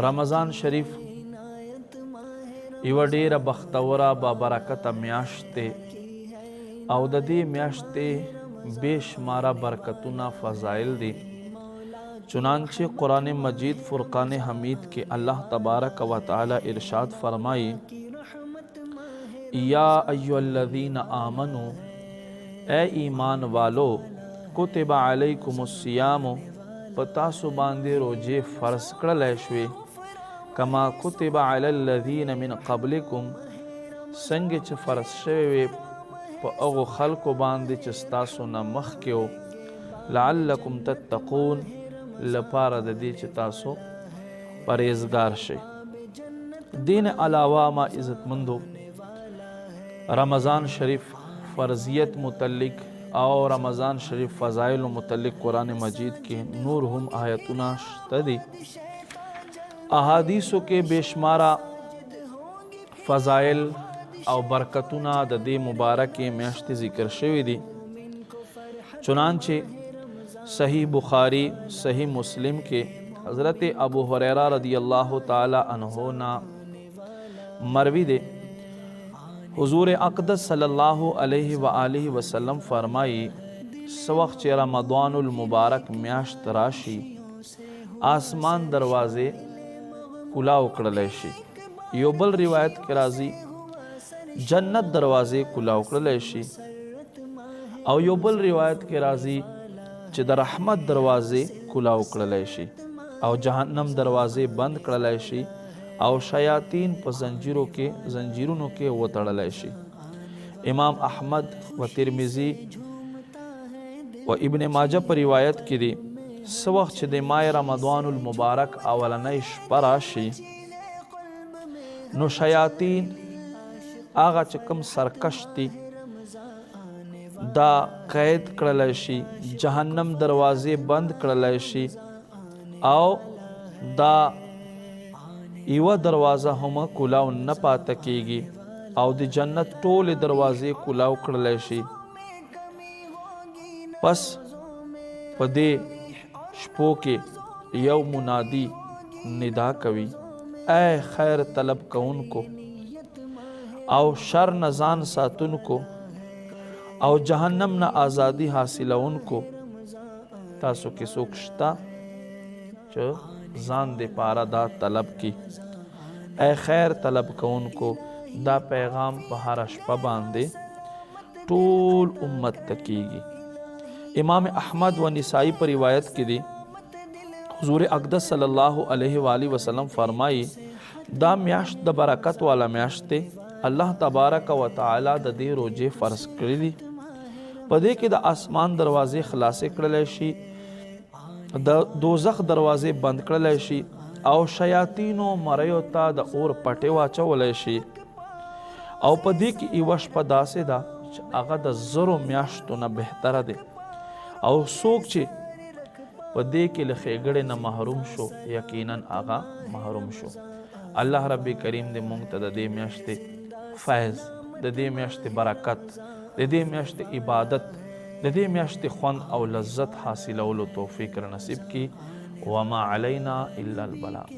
رمضان شریف یو ډیره بختوره با برکته میاشت دی او د دې میاشتې بے شماره برکتونه فضائل دي. چنانچہ قرآن مجید فرقان حمید کے اللہ تبارک و تعالی ارشاد فرمائی یا ایھا الذین آمنو اے ایمان والو کتب علیکم الصیام پتاسو باندې روجے فرض کړل شوې کما کتب علی الذین من قبلکم څنګه چې فرض شوی په هغو خلکو باندې چې ستاسو نه مخکې وو لعلکم تتقون لپاره د دې چې تاسو پرهیزګار شئ. دین علاوه ما عزتمندو رمضان شریف فرضیت متعلق او رمضان شریف فضائل متعلق قرآن مجید کې نور هم آیتونه شته دي. احادیثو کې بشماره فضائل او برکتونه د دې مبارکې میاشتې ذکر شوي دي. چنانچہ صحیح بخاری صحیح مسلم کے حضرت ابو ہریرہ رضی اللہ تعالی عنہ نا مروی دے حضور اقدس صلی اللہ علیہ وآلہ وسلم فرمائی سوخت چی رمضان المبارک میاشت راشی آسمان دروازے کلاو کړلی شي. یو بل روایت کې راځي جنت دروازے کلاو کړلی شي او یو بل روایت کې راځي چې د رحمت دروازې کلاو کړلی شي او جهنم دروازې بند کړلی شي او شیاطین په زنجیرونو کې وتړلی شي. امام احمد و ترمذی و ابن ماجه په روایت کې دی څه وخت چې د ماه رمضان المبارک اولنۍ شپه راشي نو شیاطین هغه چې کوم سرکش دي دا قید کړلی شي جهنم دروازې بند کړلی شي او دا یوه دروازه هم کلاو نه پاته کیږي او د جنت ټولې دروازې کلاو کړلی شي. پس په دې شپو کې یو منادی ندا کوي اے خیر طلب کوونکو او شر نه ځان ساتونکو او جهنم نه آزادی حاصلونکو تاسو کې څوک شته چې ځان د پاره دا طلب کی اے خیر طلب کوونکو دا پیغام په هر شپه باندې ټول امت تکیږي. امام احمد و نسائی پر روایت کی دی حضور اقدس صلی اللہ علیہ وآلہ وسلم فرمائی دا میاشت د برکت والا میاشت تے اللہ تبارک و تعالی د دې روجے فرض کړی دي. په دې کې د آسمان دروازې خلاصې کړلی شي د دوزخ دروازې بند کړلی شي او شیاطینو مریو ته د اور پټې واچولی شي او په دې کې یوه شپه داسې ده چې هغه د زرو میاشتو نه بهتره دی او څوک چې په دې کې له ښېګړې نه محروم شو یقینا هغه محروم شو. الله رب کریم دې موږ ته د دې میاشتې فیض د دې میاشتې برکت د دې میاشتې عبادت د دې میاشتې خوند او لذت حاصلولو توفیق نصیب کی. وما علینا الا البلاغ.